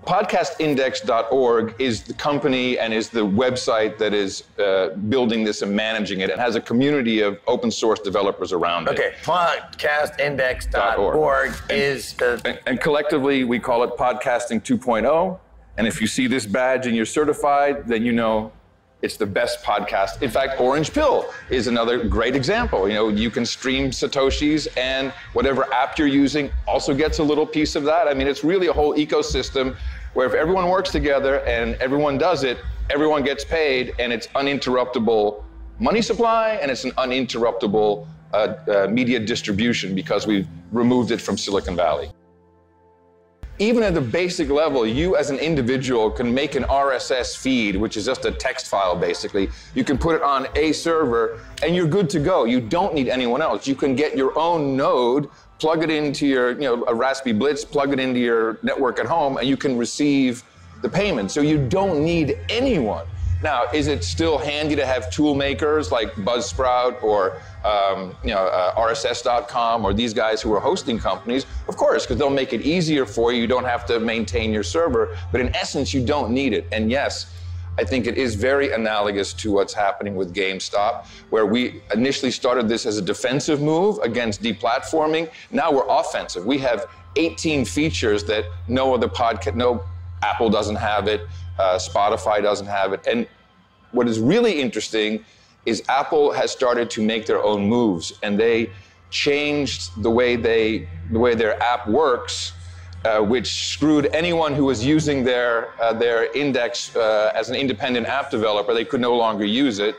podcastindex.org is the company and is the website that is building this and managing it and has a community of open source developers around it. Okay, podcastindex.org is the... And collectively, we call it Podcasting 2.0. And if you see this badge and you're certified, then you know it's the best podcast. In fact, Orange Pill is another great example. You know, you can stream Satoshis and whatever app you're using also gets a little piece of that. I mean, it's really a whole ecosystem where if everyone works together and everyone does it, everyone gets paid and it's uninterruptible money supply and it's an uninterruptible media distribution because we've removed it from Silicon Valley. Even at the basic level, you as an individual can make an RSS feed, which is just a text file basically. You can put it on a server and you're good to go. You don't need anyone else. You can get your own node, plug it into your, a Raspberry Blitz, plug it into your network at home, and you can receive the payment. So you don't need anyone. Now, is it still handy to have tool makers like Buzzsprout or RSS.com or these guys who are hosting companies? Of course, because they'll make it easier for you. You don't have to maintain your server. But in essence, you don't need it. And yes, I think it is very analogous to what's happening with GameStop, where we initially started this as a defensive move against deplatforming. Now we're offensive. We have 18 features that no Apple doesn't have it. Spotify doesn't have it. And what is really interesting is Apple has started to make their own moves, and they changed the way their app works, which screwed anyone who was using their index as an independent app developer. They could no longer use it.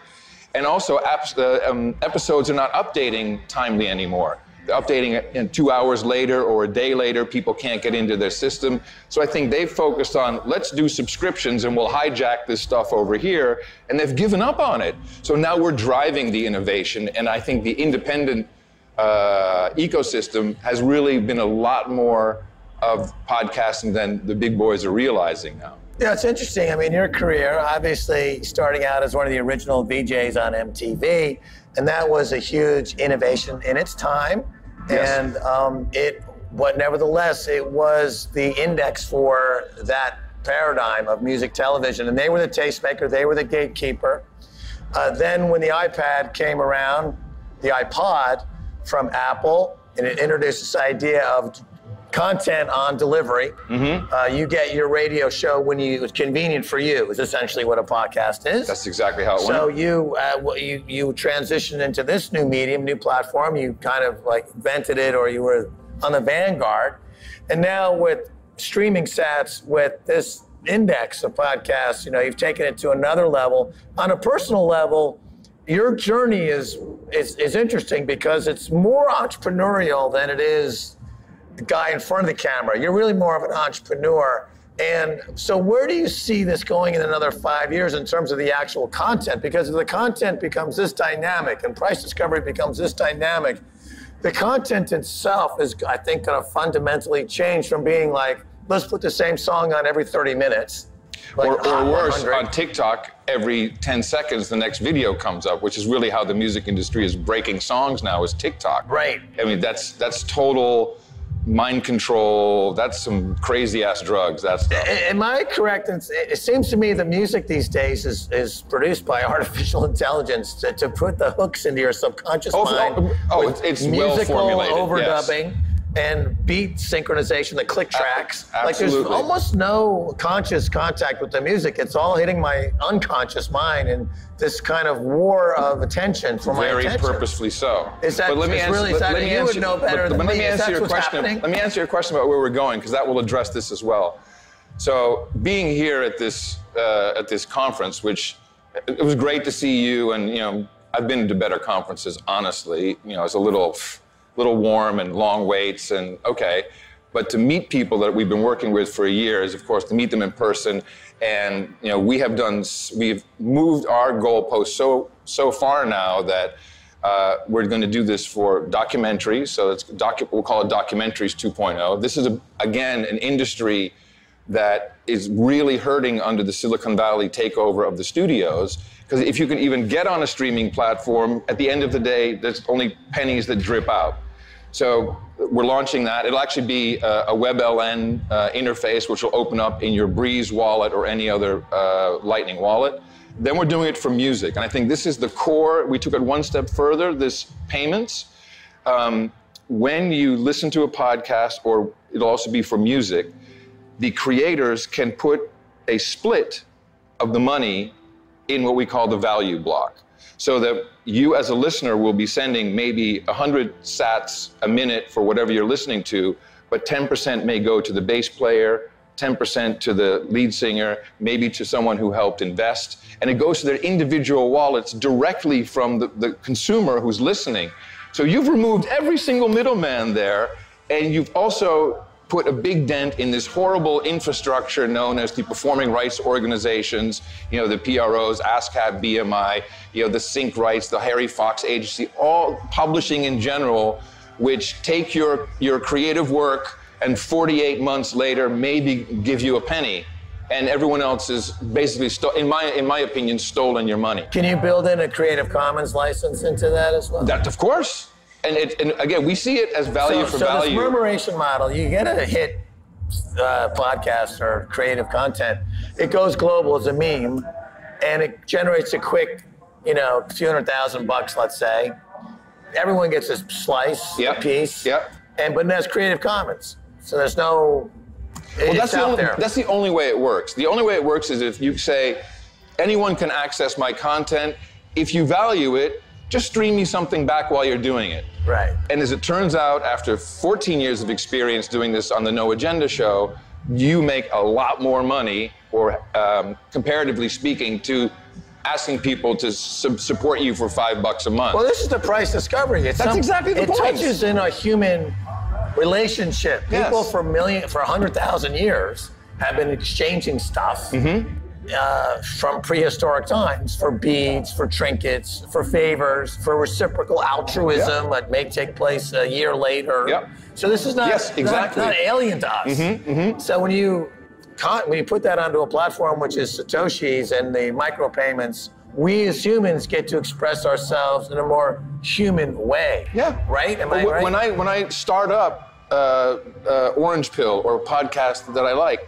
And also episodes are not updating timely anymore. They're updating it 2 hours later or a day later. People can't get into their system. So I think they've focused on, let's do subscriptions and we'll hijack this stuff over here. And they've given up on it. So now we're driving the innovation. And I think the independent ecosystem has really been a lot more of podcasting than the big boys are realizing now. Yeah, it's interesting. I mean, your career, obviously starting out as one of the original VJs on MTV, and that was a huge innovation in its time. Yes. And nevertheless, it was the index for that paradigm of music television. And they were the tastemaker, they were the gatekeeper. Then when the iPad came around, the iPod from Apple, and it introduced this idea of content on delivery. Mm-hmm. You get your radio show when it's convenient for you, is essentially what a podcast is. That's exactly how it went. So you transitioned into this new medium, new platform. You kind of like invented it, or you were on the vanguard. And now with streaming sats, with this index of podcasts, you've taken it to another level. On a personal level, your journey is interesting because it's more entrepreneurial than it is the guy in front of the camera. You're really more of an entrepreneur. And so where do you see this going in another 5 years in terms of the actual content? Because if the content becomes this dynamic and price discovery becomes this dynamic, the content itself is, I think, going to fundamentally change from being like, let's put the same song on every 30 minutes. Like, or worse, on TikTok, every 10 seconds, the next video comes up, which is really how the music industry is breaking songs now, is TikTok. Right. I mean, that's total mind control. That's some crazy ass drugs, that stuff. Am I correct? It seems to me the music these days is produced by artificial intelligence to put the hooks into your subconscious mind. It's musical well formulated, overdubbing. Yes. And beat synchronization, the click tracks. Absolutely. Like there's almost no conscious contact with the music. It's all hitting my unconscious mind in this kind of war of attention for my attention. Very purposefully so. Is that really sad? You would know better than me. Let me answer your question about where we're going, because that will address this as well. So being here at this conference, which it was great to see you, and I've been to better conferences, honestly. It's a little warm and long waits and okay. But to meet people that we've been working with for years, of course, to meet them in person, and we've moved our goalposts so far now that we're going to do this for documentaries. So we'll call it Documentaries 2.0. This is again an industry that is really hurting under the Silicon Valley takeover of the studios. Because if you can even get on a streaming platform, at the end of the day, there's only pennies that drip out. So we're launching that. It'll actually be a WebLN interface, which will open up in your Breeze wallet or any other Lightning wallet. Then we're doing it for music. And I think this is the core. We took it one step further, this payments. When you listen to a podcast, or it'll also be for music, the creators can put a split of the money in what we call the value block. So that you as a listener will be sending maybe 100 sats a minute for whatever you're listening to, but 10% may go to the bass player, 10% to the lead singer, maybe to someone who helped invest, and it goes to their individual wallets directly from the consumer who's listening. So you've removed every single middleman there, and you've also put a big dent in this horrible infrastructure known as the performing rights organizations, the PROs, ASCAP, BMI, the Sync Rights, the Harry Fox Agency, all publishing in general, which take your creative work and 48 months later maybe give you a penny, and everyone else is basically, in my opinion, stolen your money. Can you build in a Creative Commons license into that as well? That, of course. And again, we see it as value for value. So this remuneration model, you get a hit podcast or creative content, it goes global as a meme, and it generates a quick, few $100,000, let's say. Everyone gets a slice, a piece, but that's Creative Commons. So there's no, that's the only way it works. The only way it works is if you say, anyone can access my content. If you value it, just stream me something back while you're doing it. Right. And as it turns out, after 14 years of experience doing this on the No Agenda show, you make a lot more money, or comparatively speaking, to asking people to support you for $5 a month. Well, this is the price discovery. That's exactly the point. It touches in a human relationship. People for 100,000 years have been exchanging stuff. From prehistoric times, for beads, for trinkets, for favors, for reciprocal altruism that may take place a year later. So this is not, not alien to us. So when you put that onto a platform which is Satoshi's and the micropayments, we as humans get to express ourselves in a more human way. Right? Am I right? When I start up Orange Pill or a podcast that I like,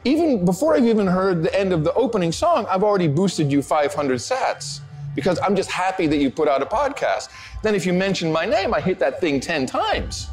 even before I've even heard the end of the opening song, I've already boosted you 500 sats because I'm just happy that you put out a podcast. Then if you mention my name, I hit that thing 10 times.